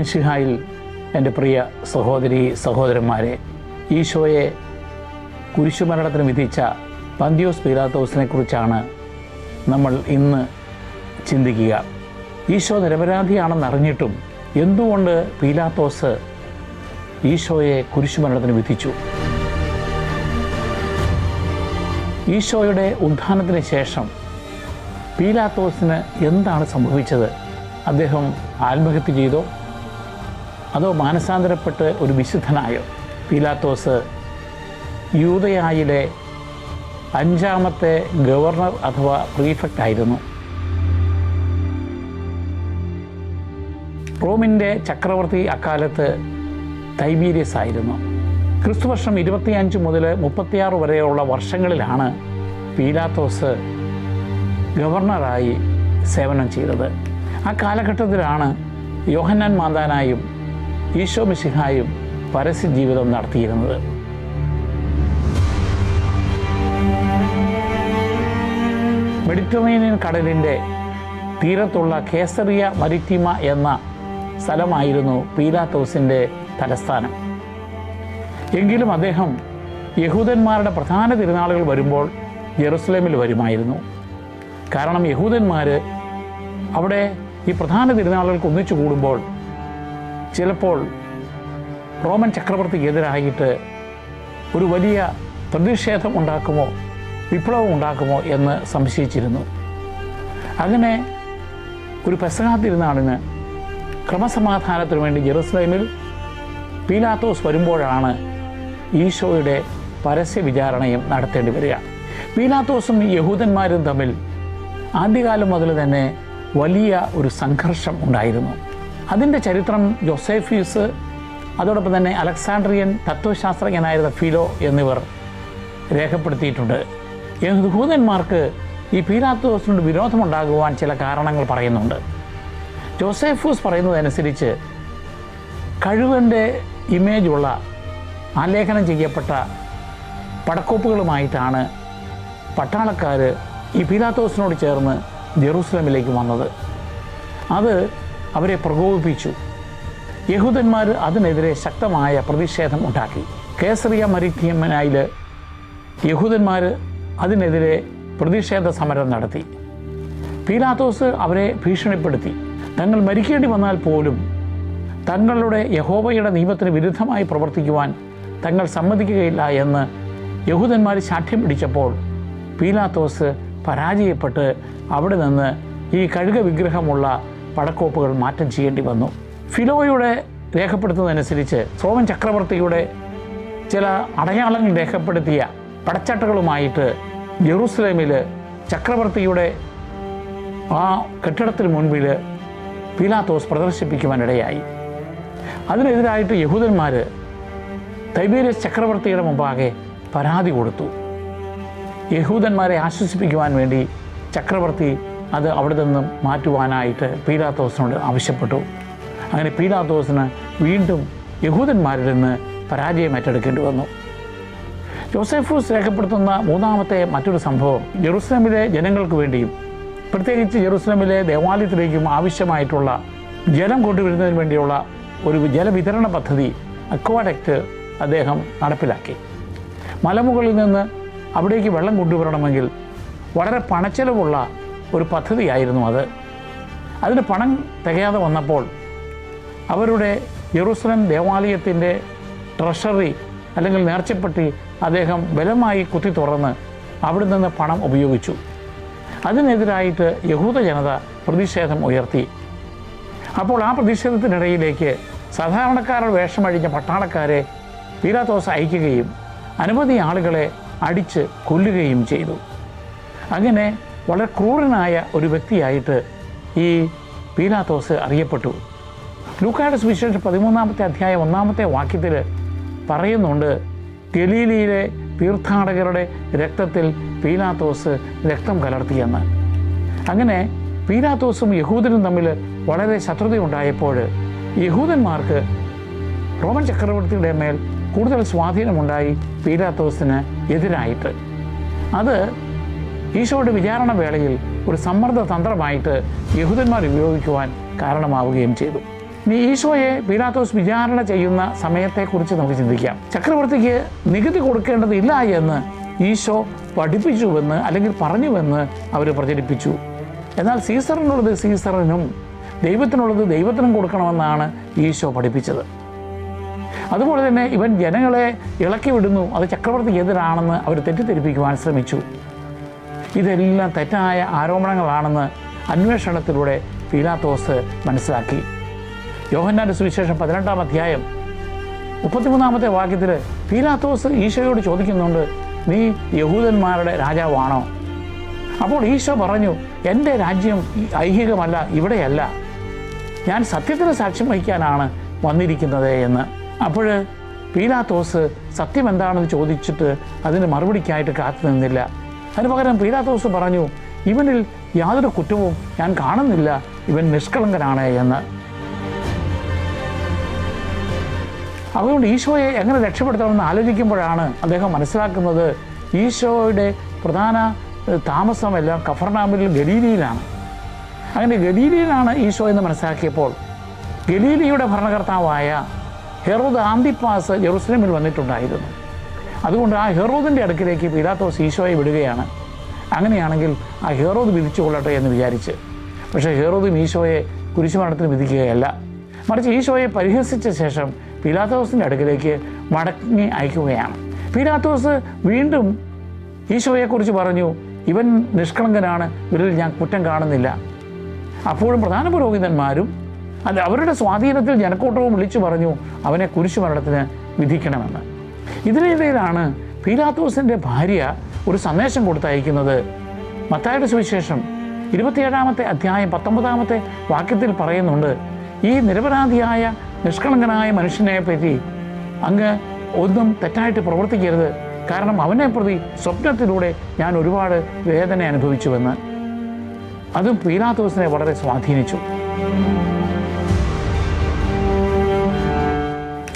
മിശിഹായിൽ എൻ്റെ പ്രിയ സഹോദരി സഹോദരന്മാരെ, ഈശോയെ കുരിശുമരണത്തിന് വിധിച്ച പന്തിയോസ് പീലാത്തോസിനെ കുറിച്ചാണ് നമ്മൾ ഇന്ന് ചിന്തിക്കുക. ഈശോ നിരപരാധിയാണെന്നറിഞ്ഞിട്ടും എന്തുകൊണ്ട് പീലാത്തോസ് ഈശോയെ കുരിശുമരണത്തിന് വിധിച്ചു? ഈശോയുടെ ഉത്ഥാനത്തിന് ശേഷം പീലാത്തോസിന് എന്താണ് സംഭവിച്ചത്? അദ്ദേഹം ആത്മഹത്യ ചെയ്തോ അതോ മാനസാന്തരപ്പെട്ട് ഒരു വിശുദ്ധനായോ? പീലാത്തോസ് യൂദയായിലെ 5ാമത്തെ ഗവർണർ അഥവാ പ്രീഫെക്റ്റ് ആയിരുന്നു. റോമിൻ്റെ ചക്രവർത്തി അക്കാലത്ത് തൈബീരിയസ് ആയിരുന്നു. ക്രിസ്തുവർഷം 25 മുതൽ 36 വരെയുള്ള വർഷങ്ങളിലാണ് പീലാത്തോസ് ഗവർണറായി സേവനം ചെയ്തത്. ആ കാലഘട്ടത്തിലാണ് യോഹന്നാൻ മാന്താനായും ഈശോ മിശിഹായും പരസ്യ ജീവിതം നടത്തിയിരുന്നത്. മെഡിറ്ററേനിയൻ കടലിൻ്റെ തീരത്തുള്ള കേസറിയ മരിറ്റിമ എന്ന സ്ഥലമായിരുന്നു പീലാത്തോസിൻ്റെ തലസ്ഥാനം. എങ്കിലും അദ്ദേഹം യഹൂദന്മാരുടെ പ്രധാന തിരുനാളുകൾ വരുമ്പോൾ ജെറുസലേമിൽ വരുമായിരുന്നു. കാരണം യഹൂദന്മാർ അവിടെ ഈ പ്രധാന തിരുനാളുകൾക്ക് ഒന്നിച്ചു കൂടുമ്പോൾ ചിലപ്പോൾ റോമൻ ചക്രവർത്തിക്കെതിരായിട്ട് ഒരു വലിയ പ്രതിഷേധം ഉണ്ടാക്കുമോ, വിപ്ലവം ഉണ്ടാക്കുമോ എന്ന് സംശയിച്ചിരുന്നു. അങ്ങനെ ഒരു പെസഹാ തിരുനാളിന് ക്രമസമാധാനത്തിനു വേണ്ടി ജെറുസലേമിൽ പീലാത്തോസ് വരുമ്പോഴാണ് ഈശോയുടെ പരസ്യ വിചാരണയും നടത്തേണ്ടി വരിക. പീലാത്തോസും യഹൂദന്മാരും തമ്മിൽ ആദ്യകാലം മുതൽ തന്നെ വലിയ ഒരു സംഘർഷം ഉണ്ടായിരുന്നു. അതിൻ്റെ ചരിത്രം ജോസേഫ്യൂസ്, അതോടൊപ്പം തന്നെ അലക്സാണ്ട്രിയൻ തത്വശാസ്ത്രജ്ഞനായിരുന്ന ഫിലോ എന്നിവർ രേഖപ്പെടുത്തിയിട്ടുണ്ട്. യഹൂദന്മാർക്ക് ഈ പീലാത്തോസിനോട് വിരോധമുണ്ടാകുവാൻ ചില കാരണങ്ങൾ പറയുന്നുണ്ട്. ജോസേഫ്യൂസ് പറയുന്നതനുസരിച്ച് കഴുകൻ്റെ ഇമേജുള്ള ആലേഖനം ചെയ്യപ്പെട്ട പടക്കോപ്പുകളുമായിട്ടാണ് പട്ടാളക്കാർ ഈ പീലാത്തോസിനോട് ചേർന്ന് ജെറൂസലമിലേക്ക് വന്നത്. അത് അവരെ പ്രകോപിപ്പിച്ചു. യഹൂദന്മാർ അതിനെതിരെ ശക്തമായ പ്രതിഷേധം ഉണ്ടാക്കി. കേസറിയ മരിറ്റിമയിൽ യഹൂദന്മാർ അതിനെതിരെ പ്രതിഷേധ സമരം നടത്തി. പീലാത്തോസ് അവരെ ഭീഷണിപ്പെടുത്തി. തങ്ങൾ മരിക്കേണ്ടി വന്നാൽ പോലും തങ്ങളുടെ യഹോവയുടെ നിയമത്തിന് വിരുദ്ധമായി പ്രവർത്തിക്കുവാൻ തങ്ങൾ സമ്മതിക്കുകയില്ല എന്ന് യഹൂദന്മാർ ശാഠ്യം പിടിച്ചപ്പോൾ പീലാത്തോസ് പരാജയപ്പെട്ട് അവിടെ നിന്ന് ഈ കഴുക വിഗ്രഹമുള്ള പടക്കോപ്പുകൾ മാറ്റം ചെയ്യേണ്ടി വന്നു. ഫിലോയുടെ രേഖപ്പെടുത്തുന്നതനുസരിച്ച് റോമൻ ചക്രവർത്തിയുടെ ചില അടയാളങ്ങൾ രേഖപ്പെടുത്തിയ പടച്ചട്ടകളുമായിട്ട് ജെറൂസലേമിൽ ചക്രവർത്തിയുടെ ആ കെട്ടിടത്തിന് മുൻപിൽ പീലാത്തോസ് പ്രദർശിപ്പിക്കുവാനിടയായി. അതിനെതിരായിട്ട് യഹൂദന്മാർ തൈബീരിയസ് ചക്രവർത്തിയുടെ മുമ്പാകെ പരാതി കൊടുത്തു. യഹൂദന്മാരെ ആശ്വസിപ്പിക്കുവാൻ വേണ്ടി ചക്രവർത്തി അത് അവിടെ നിന്നും മാറ്റുവാനായിട്ട് പീലാത്തോസിനോട് ആവശ്യപ്പെട്ടു. അങ്ങനെ പീലാത്തോസിന് വീണ്ടും യഹൂദന്മാരിൽ നിന്ന് പരാജയം ഏറ്റെടുക്കേണ്ടി വന്നു. ജോസേഫൂസ് രേഖപ്പെടുത്തുന്ന മൂന്നാമത്തെ മറ്റൊരു സംഭവം ജെറൂസലേമിലെ ജനങ്ങൾക്ക് വേണ്ടിയും പ്രത്യേകിച്ച് ജെറൂസലേമിലെ ദേവാലയത്തിലേക്കും ആവശ്യമായിട്ടുള്ള ജലം കൊണ്ടുവരുന്നതിന് വേണ്ടിയുള്ള ഒരു ജലവിതരണ പദ്ധതി അക്വാഡക്റ്റ് അദ്ദേഹം നടപ്പിലാക്കി. മലമുകളിൽ നിന്ന് അവിടേക്ക് വെള്ളം കൊണ്ടുവരണമെങ്കിൽ വളരെ പണച്ചെലവുള്ള ഒരു പദ്ധതിയായിരുന്നു അത്. അതിന് പണം തികയാതെ വന്നപ്പോൾ അവരുടെ ജെറൂസലേം ദേവാലയത്തിൻ്റെ ട്രഷറി അല്ലെങ്കിൽ നേർച്ചപ്പെട്ടി അദ്ദേഹം ബലമായി കുത്തി തുറന്ന് അവിടെ നിന്ന് പണം ഉപയോഗിച്ചു. അതിനെതിരായിട്ട് യഹൂദ ജനത പ്രതിഷേധം ഉയർത്തി. അപ്പോൾ ആ പ്രതിഷേധത്തിനിടയിലേക്ക് സാധാരണക്കാരുടെ വേഷമഴിഞ്ഞ പട്ടാളക്കാരെ പീലാത്തോസ് അയക്കുകയും അനവധി ആളുകളെ അടിച്ച് കൊല്ലുകയും ചെയ്തു. അങ്ങനെ വളരെ ക്രൂരനായ ഒരു വ്യക്തിയായിട്ട് ഈ പീലാത്തോസ് അറിയപ്പെട്ടു. ലൂക്കായുടെ സുവിശേഷം 13-ാമത്തെ അധ്യായം 1-ാമത്തെ വാക്യത്തിൽ പറയുന്നുണ്ട്, ഗലീലയിലെ തീർത്ഥാടകരുടെ രക്തത്തിൽ പീലാത്തോസ് രക്തം കലർത്തിയെന്ന്. അങ്ങനെ പീലാത്തോസും യഹൂദനും തമ്മിൽ വളരെ ശത്രുതയുണ്ടായപ്പോൾ യഹൂദന്മാർക്ക് റോമൻ ചക്രവർത്തിയുടെ മേൽ കൂടുതൽ സ്വാധീനമുണ്ടായി പീലാത്തോസിന് എതിരായിട്ട്. അത് ഈശോയുടെ വിചാരണ വേളയിൽ ഒരു സമ്മർദ്ദ തന്ത്രമായിട്ട് യഹൂദന്മാർ ഉപയോഗിക്കുവാൻ കാരണമാവുകയും ചെയ്തു. ഇനി ഈശോയെ പീലാത്തോസ് വിചാരണ ചെയ്യുന്ന സമയത്തെക്കുറിച്ച് നമുക്ക് ചിന്തിക്കാം. ചക്രവർത്തിക്ക് നികുതി കൊടുക്കേണ്ടതില്ല എന്ന് ഈശോ പഠിപ്പിച്ചുവെന്ന് അല്ലെങ്കിൽ പറഞ്ഞുവെന്ന് അവർ പ്രചരിപ്പിച്ചു. എന്നാൽ സീസറിനുള്ളത് സീസറിനും ദൈവത്തിനുള്ളത് ദൈവത്തിനും കൊടുക്കണമെന്നാണ് ഈശോ പഠിപ്പിച്ചത്. അതുപോലെ തന്നെ ഇവൻ ജനങ്ങളെ ഇളക്കി വിടുന്നു, അത് ചക്രവർത്തിക്ക് എതിരാണെന്ന് അവർ തെറ്റിദ്ധരിപ്പിക്കുവാൻ ശ്രമിച്ചു. ഇതെല്ലാം തെറ്റായ ആരോപണങ്ങളാണെന്ന് അന്വേഷണത്തിലൂടെ പീലാത്തോസ് മനസ്സിലാക്കി. യോഹന്നാന്റെ സുവിശേഷം 18-ാം അധ്യായം 33-ാമത്തെ വാക്യത്തിൽ പീലാത്തോസ് ഈശോയോട് ചോദിക്കുന്നുണ്ട്, നീ യഹൂദന്മാരുടെ രാജാവാണോ? അപ്പോൾ ഈശോ പറഞ്ഞു, എൻ്റെ രാജ്യം ഐഹികമല്ല, ഇവിടെയല്ല, ഞാൻ സത്യത്തിന് സാക്ഷ്യം വഹിക്കാനാണ് വന്നിരിക്കുന്നത് എന്ന്. അപ്പോൾ പീലാത്തോസ് സത്യം എന്താണെന്ന് ചോദിച്ചിട്ട് അതിന് മറുപടിക്കായിട്ട് കാത്തു നിന്നില്ല. അതിന് പകരം പീലാത്തോസ് പറഞ്ഞു, ഇവനിൽ യാതൊരു കുറ്റവും ഞാൻ കാണുന്നില്ല, ഇവൻ നിഷ്കളങ്കനാണ് എന്ന്. അതുകൊണ്ട് ഈശോയെ എങ്ങനെ രക്ഷപ്പെടുത്തണമെന്ന് ആലോചിക്കുമ്പോഴാണ് അദ്ദേഹം മനസ്സിലാക്കുന്നത് ഈശോയുടെ പ്രധാന താമസമെല്ലാം കഫർനാമിൽ ഗലീലിയിലാണ്. അങ്ങനെ ഗലീലിയിലാണ് ഈശോ എന്ന് മനസ്സിലാക്കിയപ്പോൾ ഗലീലിയുടെ ഭരണകർത്താവായ ഹെറോദ് ആന്തിപ്പാസ് ജെറുസലേമിൽ വന്നിട്ടുണ്ടായിരുന്നു. അതുകൊണ്ട് ആ ഹെറോദിൻ്റെ അടുക്കിലേക്ക് പീലാത്തോസ് ഈശോയെ വിടുകയാണ്. അങ്ങനെയാണെങ്കിൽ ആ ഹെറോദ് വിധിച്ചു കൊള്ളട്ടെ എന്ന് വിചാരിച്ച്. പക്ഷേ ഹെറോദും ഈശോയെ കുരിശുമരണത്തിന് വിധിക്കുകയല്ല, മറിച്ച് ഈശോയെ പരിഹസിച്ച ശേഷം പീലാത്തോസിൻ്റെ അടുക്കിലേക്ക് മടങ്ങി അയക്കുകയാണ്. പീലാത്തോസ് വീണ്ടും ഈശോയെക്കുറിച്ച് പറഞ്ഞു, ഇവൻ നിഷ്കളങ്കനാണ്, ഇവരിൽ ഞാൻ കുറ്റം കാണുന്നില്ല. അപ്പോഴും പ്രധാന പുരോഹിതന്മാരും അവരുടെ സ്വാധീനത്തിൽ ജനക്കൂട്ടവും വിളിച്ചു പറഞ്ഞു, അവനെ കുരിശുമരണത്തിന് വിധിക്കണമെന്ന്. ഇതിനിടയിലാണ് പീലാത്തോസിൻ്റെ ഭാര്യ ഒരു സന്ദേശം കൊടുത്തയക്കുന്നത്. മത്തായിയുടെ സുവിശേഷം 27-ാമത്തെ അധ്യായം 19-ാമത്തെ വാക്യത്തിൽ പറയുന്നുണ്ട്, ഈ നിരപരാധിയായ നിഷ്കളങ്കനായ മനുഷ്യനെ പറ്റി അങ്ങ് ഒന്നും തെറ്റായിട്ട് പ്രവർത്തിക്കരുത്, കാരണം അവനെ പ്രതി സ്വപ്നത്തിലൂടെ ഞാൻ ഒരുപാട് വേദന അനുഭവിച്ചുവെന്ന്. അതും പീലാത്തോസിനെ വളരെ സ്വാധീനിച്ചു.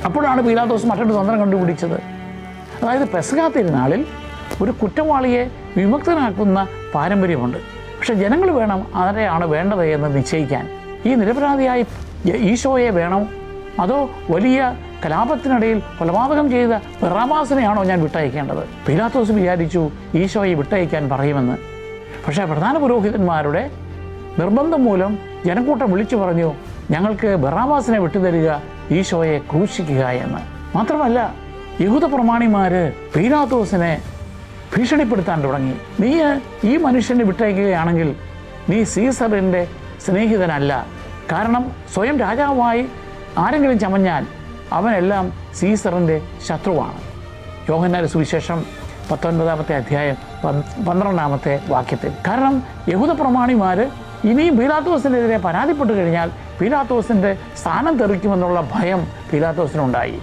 അപ്പോഴാണ് പീലാത്തോസ് മറ്റൊരു തന്ത്രം കണ്ടുപിടിച്ചത്. അതായത് പെസഹാ തിരുനാളിൽ ഒരു കുറ്റവാളിയെ വിമുക്തനാക്കുന്ന പാരമ്പര്യമുണ്ട്. പക്ഷെ ജനങ്ങൾ വേണം ആരെയാണ് വേണ്ടത് എന്ന് നിശ്ചയിക്കാൻ. ഈ നിരപരാധിയായി ഈശോയെ വേണോ, അതോ വലിയ കലാപത്തിനിടയിൽ കൊലപാതകം ചെയ്ത ബറാബാസിനെയാണോ ഞാൻ വിട്ടയക്കേണ്ടത്? പീലാത്തോസ് വിചാരിച്ചു ഈശോയെ വിട്ടയക്കാൻ പറയുമെന്ന്. പക്ഷേ പ്രധാന പുരോഹിതന്മാരുടെ നിർബന്ധം മൂലം ജനക്കൂട്ടം വിളിച്ചു പറഞ്ഞു, ഞങ്ങൾക്ക് ബറാബാസിനെ വിട്ടുതരിക, ഈശോയെ ക്രൂശിക്കുക എന്ന്. മാത്രമല്ല യഹൂദ പ്രമാണിമാർ പീലാത്തോസിനെ ഭീഷണിപ്പെടുത്താൻ തുടങ്ങി. നീ ഈ മനുഷ്യനെ വിട്ടയക്കുകയാണെങ്കിൽ നീ സീസറിൻ്റെ സ്നേഹിതനല്ല, കാരണം സ്വയം രാജാവായി ആരെങ്കിലും ചമഞ്ഞാൽ അവനെല്ലാം സീസറിൻ്റെ ശത്രുവാണ്. യോഹന്നാന്റെ സുവിശേഷം 19-ാമത്തെ അധ്യായം 12-ാമത്തെ വാക്യത്തിൽ. കാരണം യഹൂദ പ്രമാണിമാർ ഇനിയും പീലാത്തോസിനെതിരെ പരാതിപ്പെട്ടു കഴിഞ്ഞാൽ പീലാത്തോസിൻ്റെ സ്ഥാനം തെറിക്കുമെന്നുള്ള ഭയം പീലാത്തോസിനുണ്ടായി.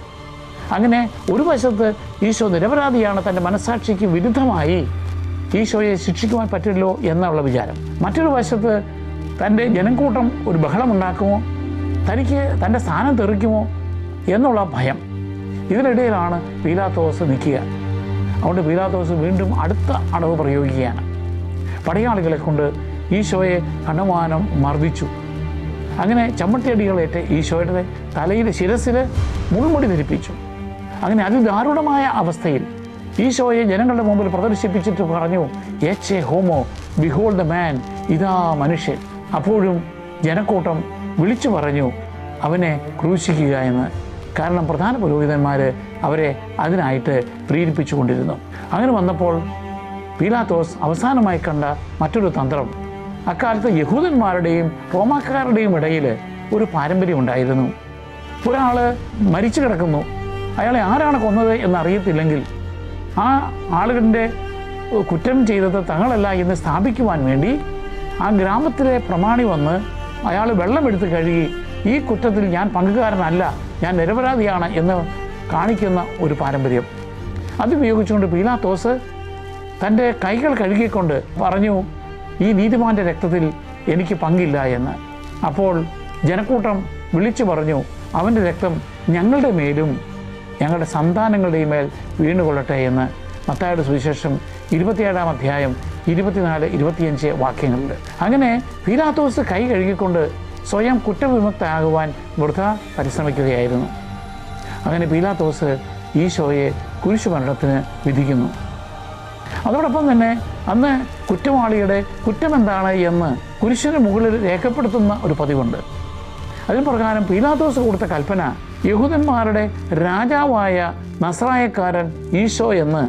അങ്ങനെ ഒരു വശത്ത് ഈശോ നിരപരാധിയാണ്, തൻ്റെ മനസ്സാക്ഷിക്ക് വിരുദ്ധമായി ഈശോയെ ശിക്ഷിക്കുവാൻ പറ്റില്ലോ എന്നുള്ള വിചാരം. മറ്റൊരു വശത്ത് തൻ്റെ ജനക്കൂട്ടം ഒരു ബഹളമുണ്ടാക്കുമോ, തനിക്ക് തൻ്റെ സ്ഥാനം തെറിക്കുമോ എന്നുള്ള ഭയം. ഇതിനിടയിലാണ് പീലാത്തോസ് നിൽക്കുക. അതുകൊണ്ട് പീലാത്തോസ് വീണ്ടും അടുത്ത അടവ് പ്രയോഗിക്കുകയാണ്. പടയാളികളെ കൊണ്ട് ഈശോയെ കണ്ടമാനം മർദ്ദിച്ചു. അങ്ങനെ ചമ്മട്ടിയടികളേറ്റ് ഈശോയുടെ തലയിൽ ശിരസിൽ മുൾമുടി ധരിപ്പിച്ചു. അങ്ങനെ അതിദാരുണമായ അവസ്ഥയിൽ ഈശോയെ ജനങ്ങളുടെ മുമ്പിൽ പ്രദർശിപ്പിച്ചിട്ട് പറഞ്ഞു, ഏച്ചെ ഹോമോ, ബിഹോൾഡ് ദ മാൻ, ഇതാ മനുഷ്യൻ. അപ്പോഴും ജനക്കൂട്ടം വിളിച്ചു പറഞ്ഞു അവനെ ക്രൂശിക്കുക എന്ന്. കാരണം പ്രധാന പുരോഹിതന്മാർ അവരെ അതിനായിട്ട് പ്രേരിപ്പിച്ചുകൊണ്ടിരുന്നു. അങ്ങനെ വന്നപ്പോൾ പീലാത്തോസ് അവസാനമായി കണ്ട മറ്റൊരു തന്ത്രം, അക്കാലത്ത് യഹൂദന്മാരുടെയും റോമാക്കാരുടെയും ഇടയിൽ ഒരു പാരമ്പര്യം ഉണ്ടായിരുന്നു. ഒരാൾ മരിച്ചു കിടക്കുന്നു, അയാളെ ആരാണ് കൊന്നത് എന്നറിയത്തില്ലെങ്കിൽ ആ ആളുകളുടെ കുറ്റം ചെയ്തത് തങ്ങളല്ല എന്ന് സ്ഥാപിക്കുവാൻ വേണ്ടി ആ ഗ്രാമത്തിലെ പ്രമാണി വന്ന് അയാൾ വെള്ളമെടുത്ത് കഴുകി ഈ കുറ്റത്തിൽ ഞാൻ പങ്കുകാരനല്ല, ഞാൻ നിരപരാധിയാണ് എന്ന് കാണിക്കുന്ന ഒരു പാരമ്പര്യം. അതുപയോഗിച്ചുകൊണ്ട് പീലാത്തോസ് തൻ്റെ കൈകൾ കഴുകിക്കൊണ്ട് പറഞ്ഞു, ഈ നീതിമാൻ്റെ രക്തത്തിൽ എനിക്ക് പങ്കില്ല എന്ന്. അപ്പോൾ ജനക്കൂട്ടം വിളിച്ചു പറഞ്ഞു, അവൻ്റെ രക്തം ഞങ്ങളുടെ മേലും ഞങ്ങളുടെ സന്താനങ്ങളുടെയും മേൽ വീണുകൊള്ളട്ടെ എന്ന്. മത്തായിയുടെ സുവിശേഷം 27-ാം അധ്യായം 24-25 വാക്യങ്ങളുണ്ട്. അങ്ങനെ പീലാത്തോസ് കൈ കഴുകിക്കൊണ്ട് സ്വയം കുറ്റവിമുക്തയാകുവാൻ വൃഥ പരിശ്രമിക്കുകയായിരുന്നു. അങ്ങനെ പീലാത്തോസ് ഈശോയെ കുരിശുമരണത്തിന് വിധിക്കുന്നു. അതോടൊപ്പം തന്നെ അന്ന് കുറ്റവാളിയുടെ കുറ്റമെന്താണ് എന്ന് കുരിശിന് മുകളിൽ രേഖപ്പെടുത്തുന്ന ഒരു പതിവുണ്ട്. അതിന് പ്രകാരം പീലാത്തോസ് കൊടുത്ത കൽപ്പന യഹൂദന്മാരുടെ രാജാവായ നസ്രായക്കാരൻ ഈശോ എന്ന്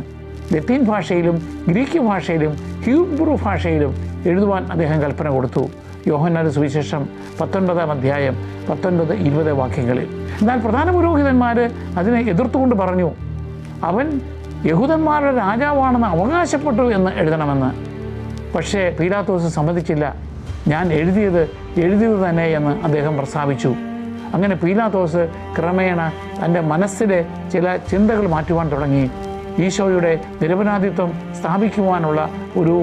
ലത്തീൻ ഭാഷയിലും ഗ്രീക്ക് ഭാഷയിലും ഹീബ്രു ഭാഷയിലും എഴുതുവാൻ അദ്ദേഹം കൽപ്പന കൊടുത്തു. യോഹന്നാന്റെ സുവിശേഷം 19-ാം അധ്യായം 19-20 വാക്യങ്ങളിൽ. എന്നാൽ പ്രധാന പുരോഹിതന്മാർ അതിനെ എതിർത്തുകൊണ്ട് പറഞ്ഞു, അവൻ യഹൂദന്മാരുടെ രാജാവാണെന്ന് അവകാശപ്പെട്ടു എന്ന് എഴുതണമെന്ന്. പക്ഷേ പീലാത്തോസ് സമ്മതിച്ചില്ല. ഞാൻ എഴുതിയത് തന്നെ എന്ന് അദ്ദേഹം പ്രസ്താവിച്ചു. അങ്ങനെ പീലാത്തോസ് ക്രമേണ തൻ്റെ മനസ്സിലെ ചില ചിന്തകൾ മാറ്റുവാൻ തുടങ്ങി. ഈശോയുടെ നിരപരാധിത്വം സ്ഥാപിക്കുവാനുള്ള ഒരു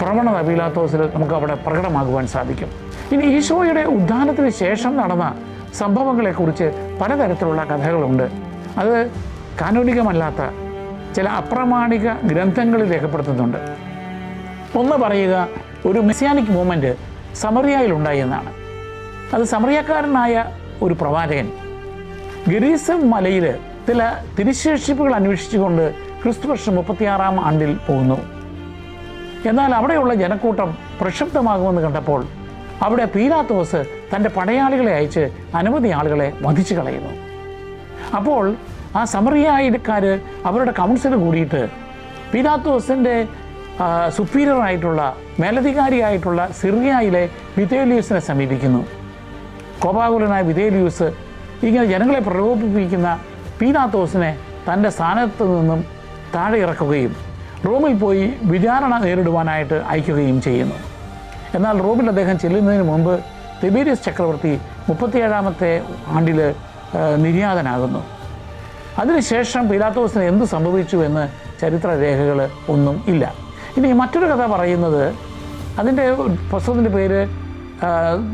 പ്രവണത പീലാത്തോസിൽ നമുക്ക് അവിടെ പ്രകടമാകുവാൻ സാധിക്കും. ഇനി ഈശോയുടെ ഉദ്ധാനത്തിന് ശേഷം നടന്ന സംഭവങ്ങളെക്കുറിച്ച് പലതരത്തിലുള്ള കഥകളുണ്ട്. അത് കാനോനികമല്ലാത്ത ചില അപ്രമാണിക ഗ്രന്ഥങ്ങളിൽ രേഖപ്പെടുത്തുന്നുണ്ട്. ഒന്ന് പറയുക, ഒരു മെസ്സിയാനിക് മൂവ്മെൻറ്റ് സമറിയയിലുണ്ടായി എന്നാണ്. അത് സമറിയക്കാരനായ ഒരു പ്രവാചകൻ ഗെരീസം മലയിൽ ചില തിരുശേഷിപ്പുകൾ അന്വേഷിച്ചുകൊണ്ട് ക്രിസ്തുവർഷം 36-ാം ആണ്ടിൽ പോകുന്നു. എന്നാൽ അവിടെയുള്ള ജനക്കൂട്ടം പ്രക്ഷുബ്ധമാകുമെന്ന് കണ്ടപ്പോൾ അവിടെ പീലാത്തോസ് തൻ്റെ പടയാളികളെ അയച്ച് അനവധി ആളുകളെ വധിച്ചു കളയുന്നു. അപ്പോൾ ആ സമറിയക്കാർ അവരുടെ കൗൺസിൽ കൂടിയിട്ട് പീലാത്തോസിൻ്റെ സുപ്പീരിയറായിട്ടുള്ള മേലധികാരിയായിട്ടുള്ള സിറിയയിലെ വിതേലിയൂസിനെ സമീപിക്കുന്നു. കോപാകുലനായ വിതേലിയൂസ് ഇങ്ങനെ ജനങ്ങളെ പ്രലോഭിപ്പിക്കുന്ന പീലാത്തോസിനെ തൻ്റെ സ്ഥാനത്ത് നിന്നും താഴെ ഇറക്കുകയും റോമിൽ പോയി വിചാരണ നേരിടുവാനായിട്ട് അയക്കുകയും ചെയ്യുന്നു. എന്നാൽ റോമിൽ അദ്ദേഹം ചെല്ലുന്നതിന് മുമ്പ് തിബേരിയസ് ചക്രവർത്തി 37-ാമത്തെ ആണ്ടിൽ നിര്യാതനാകുന്നു. അതിനുശേഷം പീലാത്തോസിന് എന്ത് സംഭവിച്ചു എന്ന് ചരിത്രരേഖകൾ ഒന്നും ഇല്ല. ഇനി മറ്റൊരു കഥ പറയുന്നത്, അതിൻ്റെ പുസ്തകത്തിൻ്റെ പേര്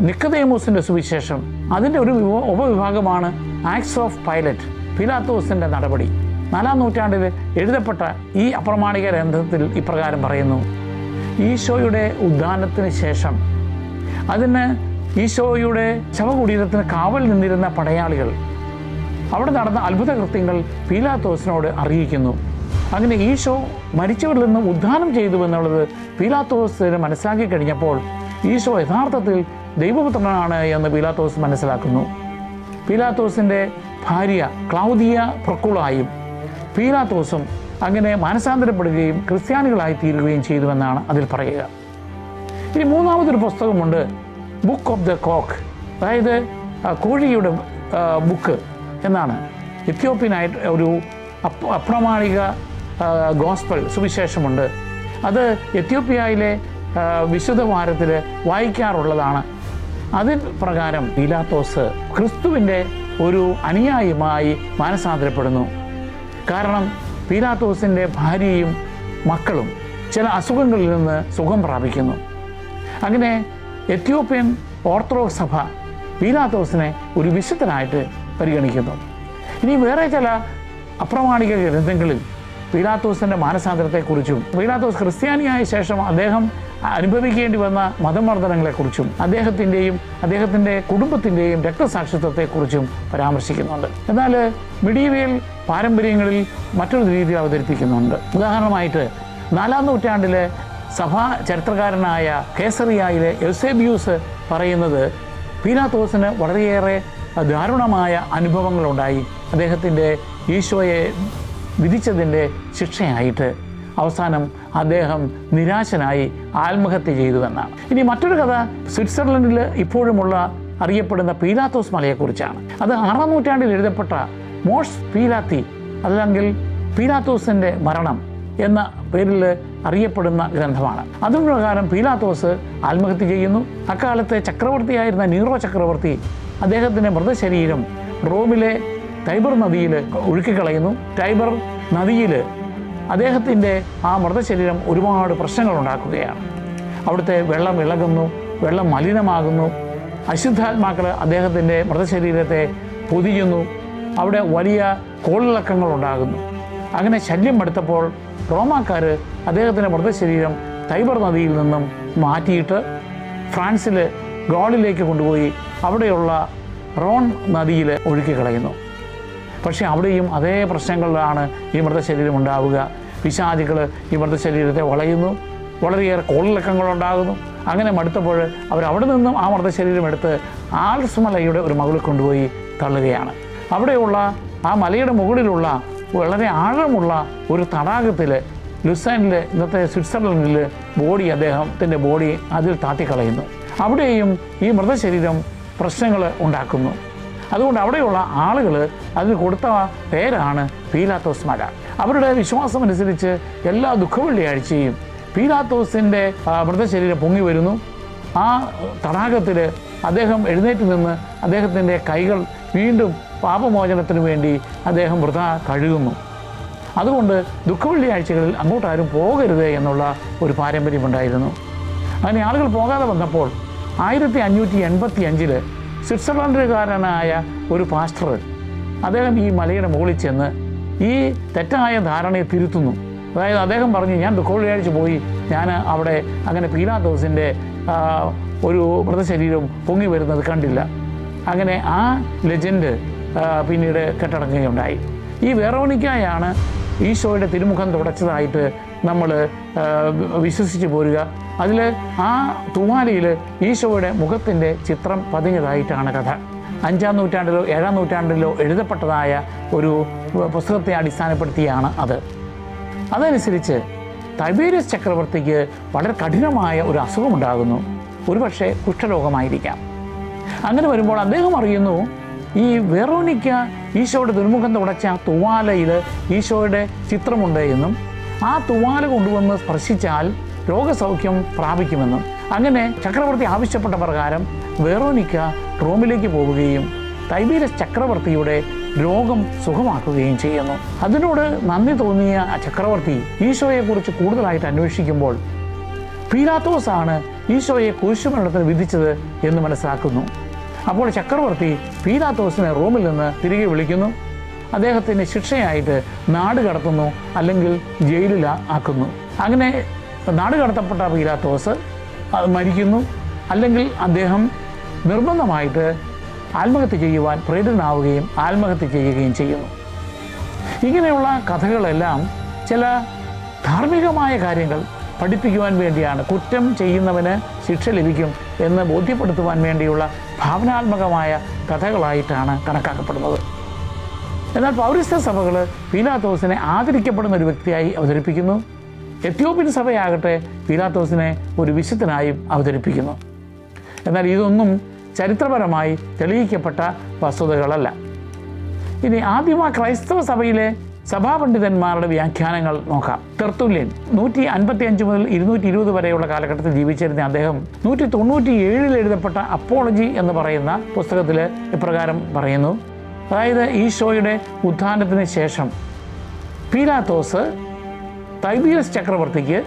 നിക്കദേമോസിൻ്റെ സുവിശേഷം. അതിൻ്റെ ഒരു ഉപവിഭാഗമാണ് ആക്ട്സ് ഓഫ് പൈലറ്റ്, പീലാത്തോസിൻ്റെ നടപടി. 4-ാം നൂറ്റാണ്ടിൽ എഴുതപ്പെട്ട ഈ അപ്രമാണിക ഗ്രന്ഥത്തിൽ ഇപ്രകാരം പറയുന്നു: ഈശോയുടെ ഉദ്ധാനത്തിന് ശേഷം അതിന് ഈശോയുടെ ശവകുടീരത്തിന് കാവൽ നിന്നിരുന്ന പടയാളികൾ അവിടെ നടന്ന അത്ഭുത കൃത്യങ്ങൾ പീലാത്തോസിനോട് അറിയിക്കുന്നു. അങ്ങനെ ഈശോ മരിച്ചവരിൽ നിന്ന് ഉദ്ധാനം ചെയ്തു എന്നുള്ളത് പീലാത്തോസിന് മനസ്സിലാക്കി കഴിഞ്ഞപ്പോൾ ഈശോ യഥാർത്ഥത്തിൽ ദൈവപുത്രനാണ് എന്ന് പീലാത്തോസ് മനസ്സിലാക്കുന്നു. പീലാത്തോസിൻ്റെ ഭാര്യ ക്ലൗദിയ പ്രക്കുളായും പീലാത്തോസും അങ്ങനെ മാനസാന്തരപ്പെടുകയും ക്രിസ്ത്യാനികളായി തീരുകയും ചെയ്തുവെന്നാണ് അതിൽ പറയുക. ഇനി മൂന്നാമതൊരു പുസ്തകമുണ്ട്, ബുക്ക് ഓഫ് ദ കോക്ക്, അതായത് കോഴിയുടെ ബുക്ക് എന്നാണ്. എത്യോപ്യനായിട്ട് ഒരു അപ്രമാണിക ഗോസ്പൽ സുവിശേഷമുണ്ട്. അത് എത്യോപ്യയിലെ വിശുദ്ധ വാരത്തിൽ വായിക്കാറുള്ളതാണ്. അതിൻ പ്രകാരം പീലാത്തോസ് ക്രിസ്തുവിൻ്റെ ഒരു അനുയായിയുമായി മാനസാന്തരപ്പെടുന്നു. കാരണം പീലാത്തോസിൻ്റെ ഭാര്യയും മക്കളും ചില അസുഖങ്ങളിൽ നിന്ന് സുഖം പ്രാപിക്കുന്നു. അങ്ങനെ എത്യോപ്യൻ ഓർത്തഡോക്സ് സഭ പീലാത്തോസിനെ ഒരു വിശുദ്ധനായിട്ട് പരിഗണിക്കുന്നു. ഇനി വേറെ ചില അപ്രമാണിക ഗ്രന്ഥങ്ങളിൽ പീലാത്തോസിൻ്റെ മാനസാന്തരത്തെക്കുറിച്ചും പീലാത്തോസ് ക്രിസ്ത്യാനിയായ ശേഷം അദ്ദേഹം അനുഭവിക്കേണ്ടി വന്ന മതമർദ്ദനങ്ങളെക്കുറിച്ചും അദ്ദേഹത്തിൻ്റെ കുടുംബത്തിൻ്റെയും രക്തസാക്ഷിത്വത്തെക്കുറിച്ചും പരാമർശിക്കുന്നുണ്ട്. എന്നാൽ മിഡീവിയൽ പാരമ്പര്യങ്ങളിൽ മറ്റൊരു രീതിയിൽ അവതരിപ്പിക്കുന്നുണ്ട്. ഉദാഹരണമായിട്ട് 4-ാം നൂറ്റാണ്ടിലെ സഭാ ചരിത്രകാരനായ കേസറിയയിലെ യൂസേബിയൂസ് പറയുന്നത് പീലാത്തോസിന് വളരെയേറെ ദാരുണമായ അനുഭവങ്ങളുണ്ടായി. അദ്ദേഹത്തിൻ്റെ ഈശോയെ വിധിച്ചതിൻ്റെ ശിക്ഷയായിട്ട് അവസാനം അദ്ദേഹം നിരാശനായി ആത്മഹത്യ ചെയ്തുവെന്നാണ്. ഇനി മറ്റൊരു കഥ സ്വിറ്റ്സർലൻഡിൽ ഇപ്പോഴുമുള്ള അറിയപ്പെടുന്ന പീലാത്തോസ് മലയെക്കുറിച്ചാണ്. അത് 6-ാം നൂറ്റാണ്ടിൽ എഴുതപ്പെട്ട മോഴ്സ് പീലാത്തി അല്ലെങ്കിൽ പീലാത്തോസിൻ്റെ മരണം എന്ന പേരിൽ അറിയപ്പെടുന്ന ഗ്രന്ഥമാണ്. അതുപ്രകാരം പീലാത്തോസ് ആത്മഹത്യ ചെയ്യുന്നു. അക്കാലത്തെ ചക്രവർത്തിയായിരുന്ന നീറോ ചക്രവർത്തി അദ്ദേഹത്തിൻ്റെ മൃതശരീരം റോമിലെ ടൈബർ നദിയിൽ ഒഴുക്കിക്കളയുന്നു. ടൈബർ നദിയിൽ അദ്ദേഹത്തിൻ്റെ ആ മൃതശരീരം ഒരുപാട് പ്രശ്നങ്ങൾ ഉണ്ടാക്കുകയാണ്. അവിടുത്തെ വെള്ളം ഇളകുന്നു, വെള്ളം മലിനമാകുന്നു, അശുദ്ധാത്മാക്കൾ അദ്ദേഹത്തിൻ്റെ മൃതശരീരത്തെ പൊതിയുന്നു, അവിടെ വലിയ കോളിളക്കങ്ങൾ ഉണ്ടാകുന്നു. അങ്ങനെ ശല്യം എടുത്തപ്പോൾ റോമാക്കാർ അദ്ദേഹത്തിൻ്റെ മൃതശരീരം ടൈബർ നദിയിൽ നിന്നും മാറ്റിയിട്ട് ഫ്രാൻസിൽ ഗോളിലേക്ക് കൊണ്ടുപോയി അവിടെയുള്ള റോൺ നദിയിൽ ഒഴുക്കിക്കളയുന്നു. പക്ഷേ അവിടെയും അതേ പ്രശ്നങ്ങളിലാണ് ഈ മൃതശരീരം ഉണ്ടാവുക. പിശാചുകൾ ഈ മൃതശരീരത്തെ വളയുന്നു, വളരെയേറെ കോളിളക്കങ്ങളുണ്ടാകുന്നു. അങ്ങനെ മടുത്തപ്പോൾ അവിടെ നിന്നും ആ മൃതശരീരം എടുത്ത് ആൽപ്സ് മലയുടെ ഒരു മുകളിൽ കൊണ്ടുപോയി തള്ളുകയാണ്. അവിടെയുള്ള ആ മലയുടെ മുകളിലുള്ള വളരെ ആഴമുള്ള ഒരു തടാകത്തിൽ ലുസൈനിൽ, ഇന്നത്തെ സ്വിറ്റ്സർലൻഡിൽ അദ്ദേഹത്തിൻ്റെ ബോഡി അതിൽ താത്തിക്കളയുന്നു. അവിടെയും ഈ മൃതശരീരം പ്രശ്നങ്ങൾ ഉണ്ടാക്കുന്നു. അതുകൊണ്ട് അവിടെയുള്ള ആളുകൾ അതിന് കൊടുത്ത പേരാണ് പീലാത്തോസ് മല. അവരുടെ വിശ്വാസമനുസരിച്ച് എല്ലാ ദുഃഖവെള്ളിയാഴ്ചയും പീലാത്തോസിൻ്റെ മൃതശരീരം പൊങ്ങി വരുന്നു. ആ തടാകത്തിൽ അദ്ദേഹം എഴുന്നേറ്റ് നിന്ന് അദ്ദേഹത്തിൻ്റെ കൈകൾ വീണ്ടും പാപമോചനത്തിന് വേണ്ടി അദ്ദേഹം വൃഥ കഴുകുന്നു. അതുകൊണ്ട് ദുഃഖവെള്ളിയാഴ്ചകളിൽ അങ്ങോട്ടാരും പോകരുത് എന്നുള്ള ഒരു പാരമ്പര്യമുണ്ടായിരുന്നു. അങ്ങനെ ആളുകൾ പോകാതെ വന്നപ്പോൾ 1585 സ്വിറ്റ്സർലൻഡുകാരനായ ഒരു പാസ്റ്റർ അദ്ദേഹം ഈ മലയുടെ മുകളിൽ ചെന്ന് ഈ തെറ്റായ ധാരണയെ തിരുത്തുന്നു. അതായത് അദ്ദേഹം പറഞ്ഞു, ഞാൻ ദുഃഖവെള്ളിയാഴ്ച പോയി ഞാൻ അവിടെ അങ്ങനെ പീലാത്തോസിൻ്റെ ഒരു മൃതശരീരം പൊങ്ങി വരുന്നത് കണ്ടില്ല. അങ്ങനെ ആ ലെജൻഡ് പിന്നീട് കെട്ടടങ്ങുകയുണ്ടായി. ഈ വെറോണിക്കയാണ് ഈശോയുടെ തിരുമുഖം തുടച്ചതായിട്ട് നമ്മൾ വിശ്വസിച്ച് പോരുക. അതിൽ ആ തൂവാലയിൽ ഈശോയുടെ മുഖത്തിൻ്റെ ചിത്രം പതിഞ്ഞതായിട്ടാണ് കഥ. 5-ാം നൂറ്റാണ്ടിലോ 7-ാം നൂറ്റാണ്ടിലോ എഴുതപ്പെട്ടതായ ഒരു പുസ്തകത്തെ അടിസ്ഥാനപ്പെടുത്തിയാണ് അത്. അതനുസരിച്ച് തൈബീരിയസ് ചക്രവർത്തിക്ക് വളരെ കഠിനമായ ഒരു അസുഖമുണ്ടാകുന്നു. ഒരുപക്ഷെ കുഷ്ഠരോഗമായിരിക്കാം. അങ്ങനെ വരുമ്പോൾ അദ്ദേഹം അറിയുന്നു, ഈ വെറോണിക്ക ഈശോയുടെ തിരുമുഖം തുടച്ച ആ തൂവാലയിൽ ഈശോയുടെ ചിത്രമുണ്ട് എന്നും ആ തൂവാല കൊണ്ടുവന്ന് സ്പർശിച്ചാൽ രോഗസൗഖ്യം പ്രാപിക്കുമെന്നും. അങ്ങനെ ചക്രവർത്തി ആവശ്യപ്പെട്ട പ്രകാരം വെറോണിക്ക റോമിലേക്ക് പോവുകയും തൈബീരിയസ് ചക്രവർത്തിയുടെ രോഗം സുഖമാക്കുകയും ചെയ്യുന്നു. അതിനോട് നന്ദി തോന്നിയ ചക്രവർത്തി ഈശോയെക്കുറിച്ച് കൂടുതലായിട്ട് അന്വേഷിക്കുമ്പോൾ പീലാത്തോസാണ് ഈശോയെ കുരിശുമരണത്തിന് വിധിച്ചത് എന്ന് മനസ്സിലാക്കുന്നു. അപ്പോൾ ചക്രവർത്തി പീലാത്തോസിനെ റോമിൽ നിന്ന് തിരികെ വിളിക്കുന്നു. അദ്ദേഹത്തിന് ശിക്ഷയായിട്ട് നാട് കടത്തുന്നു, അല്ലെങ്കിൽ ജയിലിൽ ആക്കുന്നു. അങ്ങനെ നാട് കടത്തപ്പെട്ട പീലാത്തോസ് മരിക്കുന്നു, അല്ലെങ്കിൽ അദ്ദേഹം നിർബന്ധമായിട്ട് ആത്മഹത്യ ചെയ്യുവാൻ പ്രേരിതനാവുകയും ആത്മഹത്യ ചെയ്യുകയും ചെയ്യുന്നു. ഇങ്ങനെയുള്ള കഥകളെല്ലാം ചില ധാർമ്മികമായ കാര്യങ്ങൾ പഠിപ്പിക്കുവാൻ വേണ്ടിയാണ്. കുറ്റം ചെയ്യുന്നവന് ശിക്ഷ ലഭിക്കും എന്ന് ബോധ്യപ്പെടുത്തുവാൻ വേണ്ടിയുള്ള ഭാവനാത്മകമായ കഥകളായിട്ടാണ് കണക്കാക്കപ്പെടുന്നത്. എന്നാൽ പൗരസ്ത്യ സഭകൾ പീലാത്തോസിനെ ആദരിക്കപ്പെടുന്ന ഒരു വ്യക്തിയായി അവതരിപ്പിക്കുന്നു. എത്യോപ്യൻ സഭയാകട്ടെ പീലാത്തോസിനെ ഒരു വിശുദ്ധനായും അവതരിപ്പിക്കുന്നു. എന്നാൽ ഇതൊന്നും ചരിത്രപരമായി തെളിയിക്കപ്പെട്ട വസ്തുതകളല്ല. ഇനി ആദിമ ക്രൈസ്തവ സഭയിലെ സഭാപണ്ഡിതന്മാരുടെ വ്യാഖ്യാനങ്ങൾ നോക്കാം. തെർത്തുല്യൻ 155 മുതൽ 220 വരെയുള്ള കാലഘട്ടത്തിൽ ജീവിച്ചിരുന്ന അദ്ദേഹം 197 എഴുതപ്പെട്ട അപ്പോളജി എന്ന് പറയുന്ന പുസ്തകത്തിൽ ഇപ്രകാരം പറയുന്നു. അതായത് ഈശോയുടെ ഉത്ഥാനത്തിന് ശേഷം പീലാത്തോസ് തൈബീരിയസ് ചക്രവർത്തിക്ക്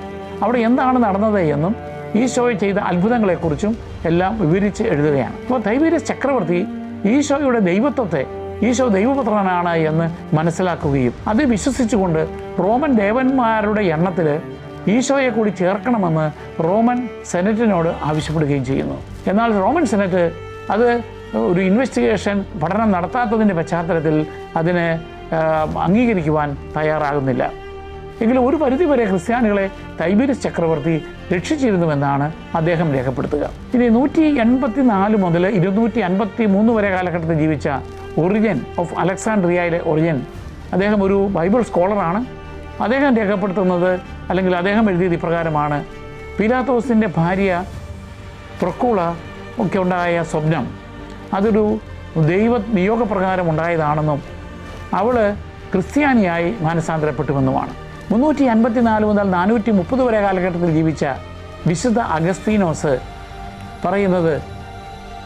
അവിടെ എന്താണ് നടന്നത് എന്നും ഈശോയെ ചെയ്ത അത്ഭുതങ്ങളെക്കുറിച്ചും എല്ലാം വിവരിച്ച് എഴുതുകയാണ്. അപ്പോൾ തൈബീരിയസ് ചക്രവർത്തി ഈശോയുടെ ദൈവത്വത്തെ, ഈശോ ദൈവപുത്രനാണ് എന്ന് മനസ്സിലാക്കുകയും അത് വിശ്വസിച്ചുകൊണ്ട് റോമൻ ദേവന്മാരുടെ എണ്ണത്തിൽ ഈശോയെ കൂടി ചേർക്കണമെന്ന് റോമൻ സെനറ്റിനോട് ആവശ്യപ്പെടുകയും ചെയ്യുന്നു. എന്നാൽ റോമൻ സെനറ്റ് അത് ഒരു ഇൻവെസ്റ്റിഗേഷൻ പഠനം നടത്താത്തതിൻ്റെ പശ്ചാത്തലത്തിൽ അതിനെ അംഗീകരിക്കുവാൻ തയ്യാറാകുന്നില്ല. എങ്കിലും ഒരു പരിധിവരെ ക്രിസ്ത്യാനികളെ തൈബീരിയസ് ചക്രവർത്തി രക്ഷിച്ചിരുന്നുവെന്നാണ് അദ്ദേഹം രേഖപ്പെടുത്തുക. ഇനി 184 മുതൽ 253 വരെ കാലഘട്ടത്തിൽ ജീവിച്ച ഒറിജൻ ഓഫ് അലക്സാണ്ട്രിയയിലെ ഒറിജൻ, അദ്ദേഹം ഒരു ബൈബിൾ സ്കോളറാണ്. അദ്ദേഹം രേഖപ്പെടുത്തുന്നത്, അല്ലെങ്കിൽ അദ്ദേഹം എഴുതിയത് ഇപ്രകാരമാണ്: പീലാത്തോസിൻ്റെ ഭാര്യ പ്രൊക്കൂള ഒക്കെ ഉണ്ടായ സ്വപ്നം അതൊരു ദൈവ നിയോഗപ്രകാരം ഉണ്ടായതാണെന്നും അവൾ ക്രിസ്ത്യാനിയായി മാനസാന്തരപ്പെട്ടുവെന്നുമാണ്. 354 മുതൽ 430 വരെ കാലഘട്ടത്തിൽ ജീവിച്ച വിശുദ്ധ അഗസ്തീനോസ് പറയുന്നത്,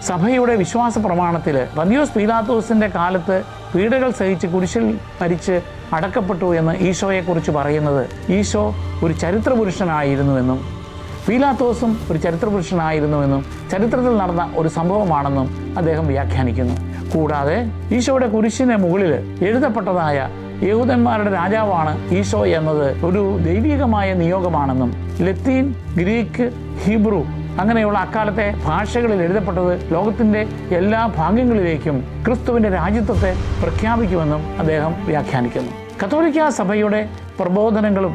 സഭയുടെ വിശ്വാസ പ്രമാണത്തിൽ പന്തിയോസ് പീലാത്തോസിൻ്റെ കാലത്ത് പീഡകൾ സഹിച്ച് കുരിശിൽ മരിച്ച് അടക്കപ്പെട്ടു എന്ന് ഈശോയെക്കുറിച്ച് പറയുന്നത് ഈശോ ഒരു ചരിത്രപുരുഷനായിരുന്നുവെന്നും പീലാത്തോസും ഒരു ചരിത്രപുരുഷനായിരുന്നുവെന്നും ചരിത്രത്തിൽ നടന്ന ഒരു സംഭവമാണെന്നും അദ്ദേഹം വ്യാഖ്യാനിക്കുന്നു. കൂടാതെ ഈശോയുടെ കുരിശിന് മുകളിൽ എഴുതപ്പെട്ടതായ യഹൂദന്മാരുടെ രാജാവാണ് ഈശോ എന്നത് ഒരു ദൈവികമായ നിയോഗമാണെന്നും ലത്തീൻ, ഗ്രീക്ക്, ഹീബ്രു അങ്ങനെയുള്ള അക്കാലത്തെ ഭാഷകളിൽ എഴുതപ്പെട്ടത് ലോകത്തിൻ്റെ എല്ലാ ഭാഗങ്ങളിലേക്കും ക്രിസ്തുവിൻ്റെ രാജ്യത്വത്തെ പ്രഖ്യാപിക്കുമെന്നും അദ്ദേഹം വ്യാഖ്യാനിക്കുന്നു. കത്തോലിക്കാ സഭയുടെ പ്രബോധനങ്ങളും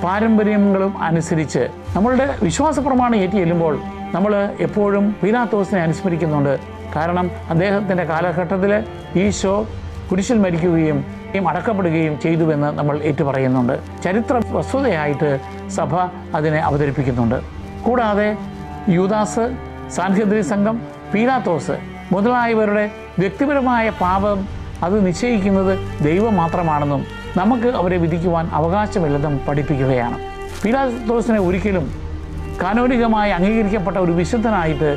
പാരമ്പര്യങ്ങളും അനുസരിച്ച് നമ്മളുടെ വിശ്വാസ പ്രമാണം ഏറ്റി ചെല്ലുമ്പോൾ നമ്മൾ എപ്പോഴും പീലാത്തോസിനെ അനുസ്മരിക്കുന്നുണ്ട്. കാരണം അദ്ദേഹത്തിൻ്റെ കാലഘട്ടത്തിൽ ഈശോ കുരിശിൽ മരിക്കുകയും അടക്കപ്പെടുകയും ചെയ്തുവെന്ന് നമ്മൾ ഏറ്റുപറയുന്നുണ്ട്. ചരിത്ര വസ്തുതയായിട്ട് സഭ അതിനെ അവതരിപ്പിക്കുന്നുണ്ട്. കൂടാതെ യൂദാസ്, സാൻഹെദ്രിൻ സംഘം, പീലാത്തോസ് മുതലായവരുടെ വ്യക്തിപരമായ പാപം അത് നിശ്ചയിക്കുന്നത് ദൈവം മാത്രമാണെന്നും നമുക്ക് അവരെ വിധിക്കുവാൻ അവകാശമില്ലെന്നും പഠിപ്പിക്കുകയാണ്. പീലാത്തോസിനെ ഒരിക്കലും കാനോനികമായി അംഗീകരിക്കപ്പെട്ട ഒരു വിശുദ്ധനായിട്ട്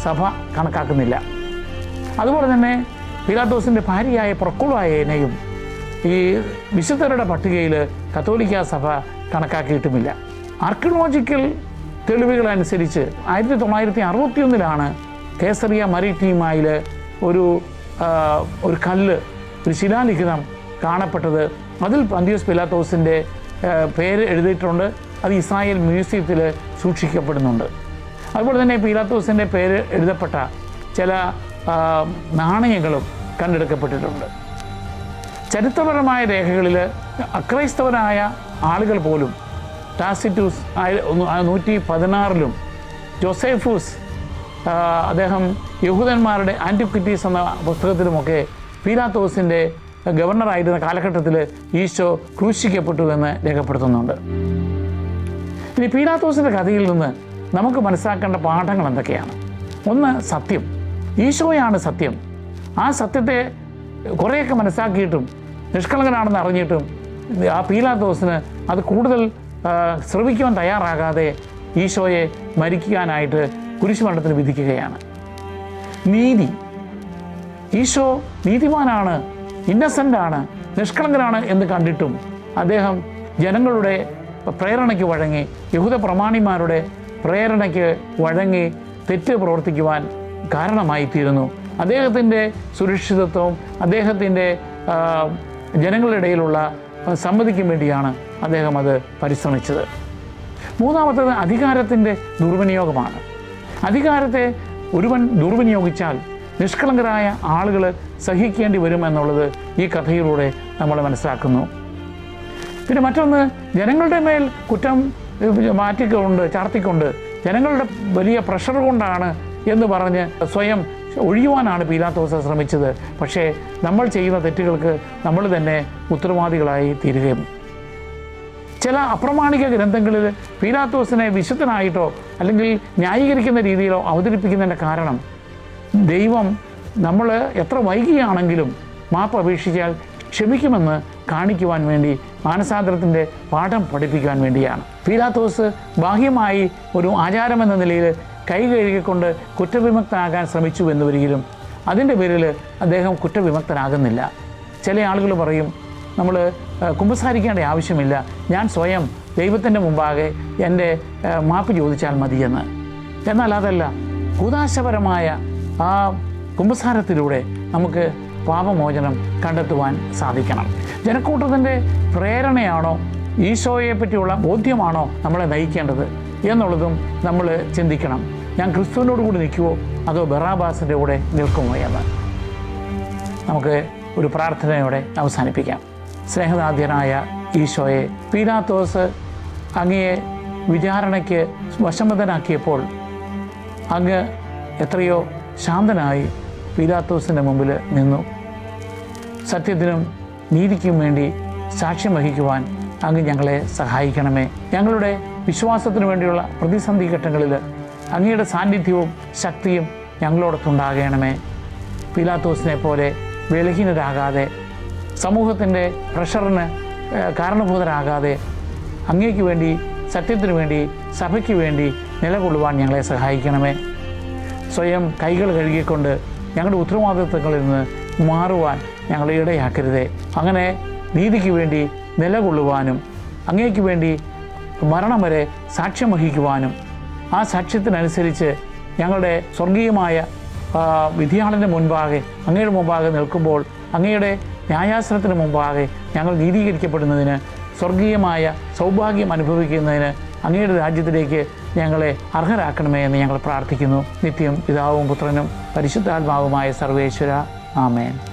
സഭ കണക്കാക്കുന്നില്ല. അതുപോലെ തന്നെ പീലാത്തോസിൻ്റെ ഭാര്യയായ പ്രൊക്കുളായേനെയും ഈ വിശുദ്ധരുടെ പട്ടികയിൽ കത്തോലിക്കാ സഭ കണക്കാക്കിയിട്ടുമില്ല. ആർക്കിയോളജിക്കൽ തെളിവുകളനുസരിച്ച് 1961 കേസറിയ മരിടീമയിൽ ഒരു കല്ല്, ഒരു ശിലാലിഖിതം കാണപ്പെട്ടത്. അതിൽ പന്തിയോസ് പീലാത്തോസിൻ്റെ പേര് എഴുതിയിട്ടുണ്ട്. അത് ഇസ്രായേൽ മ്യൂസിയത്തിൽ സൂക്ഷിക്കപ്പെടുന്നുണ്ട്. അതുപോലെ തന്നെ പീലാത്തോസിൻ്റെ പേര് എഴുതപ്പെട്ട ചില നാണയങ്ങളും കണ്ടെടുക്കപ്പെട്ടിട്ടുണ്ട്. ചരിത്രപരമായ രേഖകളിൽ അക്രൈസ്തവരായ ആളുകൾ പോലും ടാസിറ്റൂസ് 116 ജോസേഫൂസ് അദ്ദേഹം യഹൂദന്മാരുടെ ആൻറ്റിക്വിറ്റീസ് എന്ന പുസ്തകത്തിലുമൊക്കെ പീലാത്തോസിൻ്റെ ഗവർണറായിരുന്ന കാലഘട്ടത്തിൽ ഈശോ ക്രൂശിക്കപ്പെട്ടുവെന്ന് രേഖപ്പെടുത്തുന്നുണ്ട്. ഇനി പീലാത്തോസിൻ്റെ കഥയിൽ നിന്ന് നമുക്ക് മനസ്സിലാക്കേണ്ട പാഠങ്ങൾ എന്തൊക്കെയാണ്? ഒന്ന്, സത്യം. ഈശോയാണ് സത്യം. ആ സത്യത്തെ കുറേയൊക്കെ മനസ്സിലാക്കിയിട്ടും നിഷ്കളങ്കനാണെന്ന് അറിഞ്ഞിട്ടും ആ പീലാത്തോസിന് അത് കൂടുതൽ ശ്രമിക്കുവാൻ തയ്യാറാകാതെ ഈശോയെ മരിക്കാനായിട്ട് കുരിശുമരണത്തിന് വിധിക്കുകയാണ്. നീതി. ഈശോ നീതിമാനാണ്, ഇന്നസെൻ്റാണ്, നിഷ്കളങ്കനാണ് എന്ന് കണ്ടിട്ടും അദ്ദേഹം ജനങ്ങളുടെ പ്രേരണയ്ക്ക് വഴങ്ങി, യഹൂദ പ്രമാണിമാരുടെ പ്രേരണയ്ക്ക് വഴങ്ങി തെറ്റ് പ്രവർത്തിക്കുവാൻ കാരണമായിത്തീരുന്നു. അദ്ദേഹത്തിൻ്റെ സുരക്ഷിതത്വവും അദ്ദേഹത്തിൻ്റെ ജനങ്ങളുടെ ഇടയിലുള്ള സമ്മതിക്കും വേണ്ടിയാണ് അദ്ദേഹം അത് പരിശ്രമിച്ചത്. മൂന്നാമത്തേത് അധികാരത്തിൻ്റെ ദുർവിനിയോഗമാണ്. അധികാരത്തെ ഒരുവൻ ദുർവിനിയോഗിച്ചാൽ നിഷ്കളങ്കരായ ആളുകൾ സഹിക്കേണ്ടി വരുമെന്നുള്ളത് ഈ കഥയിലൂടെ നമ്മൾ മനസ്സിലാക്കുന്നു. പിന്നെ മറ്റൊന്ന്, ജനങ്ങളുടെ മേൽ കുറ്റം ചാർത്തിക്കൊണ്ട് ജനങ്ങളുടെ വലിയ പ്രഷർ കൊണ്ടാണ് എന്ന് പറഞ്ഞ് സ്വയം ഒഴിയുവാനാണ് പീലാത്തോസ് ശ്രമിച്ചത്. പക്ഷേ നമ്മൾ ചെയ്യുന്ന തെറ്റുകൾക്ക് നമ്മൾ തന്നെ ഉത്തരവാദികളായി തീരുകയും. ചില അപ്രമാണിക ഗ്രന്ഥങ്ങളിൽ പീലാത്തോസിനെ വിശുദ്ധനായിട്ടോ അല്ലെങ്കിൽ ന്യായീകരിക്കുന്ന രീതിയിലോ അവതരിപ്പിക്കുന്നതിൻ്റെ കാരണം ദൈവം നമ്മൾ എത്ര വൈകിയാണെങ്കിലും മാപ്പ് അപേക്ഷിച്ചാൽ ക്ഷമിക്കുമെന്ന് കാണിക്കുവാൻ വേണ്ടി, മാനസാന്തരത്തിൻ്റെ പാഠം പഠിപ്പിക്കുവാൻ വേണ്ടിയാണ്. പീലാത്തോസ് ബാഹ്യമായി ഒരു ആചാരമെന്ന നിലയിൽ കൈ കഴുകിക്കൊണ്ട് കുറ്റവിമുക്തനാകാൻ ശ്രമിച്ചു എന്ന് വരികിലും അതിൻ്റെ പേരിൽ അദ്ദേഹം കുറ്റവിമുക്തനാകുന്നില്ല. ചില ആളുകൾ പറയും, നമ്മൾ കുമ്പസാരിക്കേണ്ട ആവശ്യമില്ല, ഞാൻ സ്വയം ദൈവത്തിൻ്റെ മുമ്പാകെ എൻ്റെ മാപ്പ് ചോദിച്ചാൽ മതിയെന്ന്. എന്നാൽ അതല്ല, കൂദാശപരമായ ആ കുമ്പസാരത്തിലൂടെ നമുക്ക് പാപമോചനം കണ്ടെത്തുവാൻ സാധിക്കണം. ജനക്കൂട്ടത്തിൻ്റെ പ്രേരണയാണോ ഈശോയെ പറ്റിയുള്ള ബോധ്യമാണോ നമ്മളെ നയിക്കേണ്ടത് എന്നുള്ളതും നമ്മൾ ചിന്തിക്കണം. ഞാൻ ക്രിസ്തുവിനോട് കൂടി നിൽക്കുമോ അതോ ബറാബാസിൻ്റെ കൂടെ നിൽക്കുമോ എന്ന് നമുക്ക് ഒരു പ്രാർത്ഥനയോടെ അവസാനിപ്പിക്കാം. സ്നേഹനാഥ്യനായ ഈശോയെ, പീലാത്തോസ് അങ്ങയെ വിചാരണയ്ക്ക് വശംവദനാക്കിയപ്പോൾ അങ്ങ് എത്രയോ ശാന്തനായി പീലാത്തോസിൻ്റെ മുമ്പിൽ നിന്നു. സത്യത്തിനും നീതിക്കും വേണ്ടി സാക്ഷ്യം വഹിക്കുവാൻ അങ്ങ് ഞങ്ങളെ സഹായിക്കണമേ. ഞങ്ങളുടെ വിശ്വാസത്തിനു വേണ്ടിയുള്ള പ്രതിസന്ധി ഘട്ടങ്ങളിൽ അങ്ങയുടെ സാന്നിധ്യവും ശക്തിയും ഞങ്ങളോടൊത്തുണ്ടാകണമേ. പീലാത്തോസിനെ പോലെ ബലഹീനരാകാതെ, സമൂഹത്തിൻ്റെ പ്രഷറിന് കാരണഭൂതരാകാതെ അങ്ങേക്ക് വേണ്ടി, സത്യത്തിനു വേണ്ടി, സഭയ്ക്ക് വേണ്ടി നിലകൊള്ളുവാൻ ഞങ്ങളെ സഹായിക്കണമേ. സ്വയം കൈകൾ കഴുകിക്കൊണ്ട് ഞങ്ങളുടെ ഉത്തരവാദിത്വങ്ങളിൽ നിന്ന് മാറുവാൻ ഞങ്ങളെ ഇടയാക്കരുതേ. അങ്ങനെ നീതിക്ക് വേണ്ടി നിലകൊള്ളുവാനും അങ്ങേക്ക് വേണ്ടി മരണം വരെ സാക്ഷ്യം വഹിക്കുവാനും ആ സാക്ഷ്യത്തിനനുസരിച്ച് ഞങ്ങളുടെ സ്വർഗീയമായ വിധിയാളൻ്റെ മുൻപാകെ, അങ്ങയുടെ മുമ്പാകെ നിൽക്കുമ്പോൾ അങ്ങയുടെ ന്യായാസനത്തിന് മുമ്പാകെ ഞങ്ങൾ നീതീകരിക്കപ്പെടുന്നതിന്, സ്വർഗീയമായ സൗഭാഗ്യം അനുഭവിക്കുന്നതിന്, അങ്ങയുടെ രാജ്യത്തിലേക്ക് ഞങ്ങളെ അർഹരാക്കണമേ എന്ന് ഞങ്ങൾ പ്രാർത്ഥിക്കുന്നു. നിത്യം പിതാവും പുത്രനും പരിശുദ്ധാത്മാവുമായ സർവേശ്വര. ആമേൻ.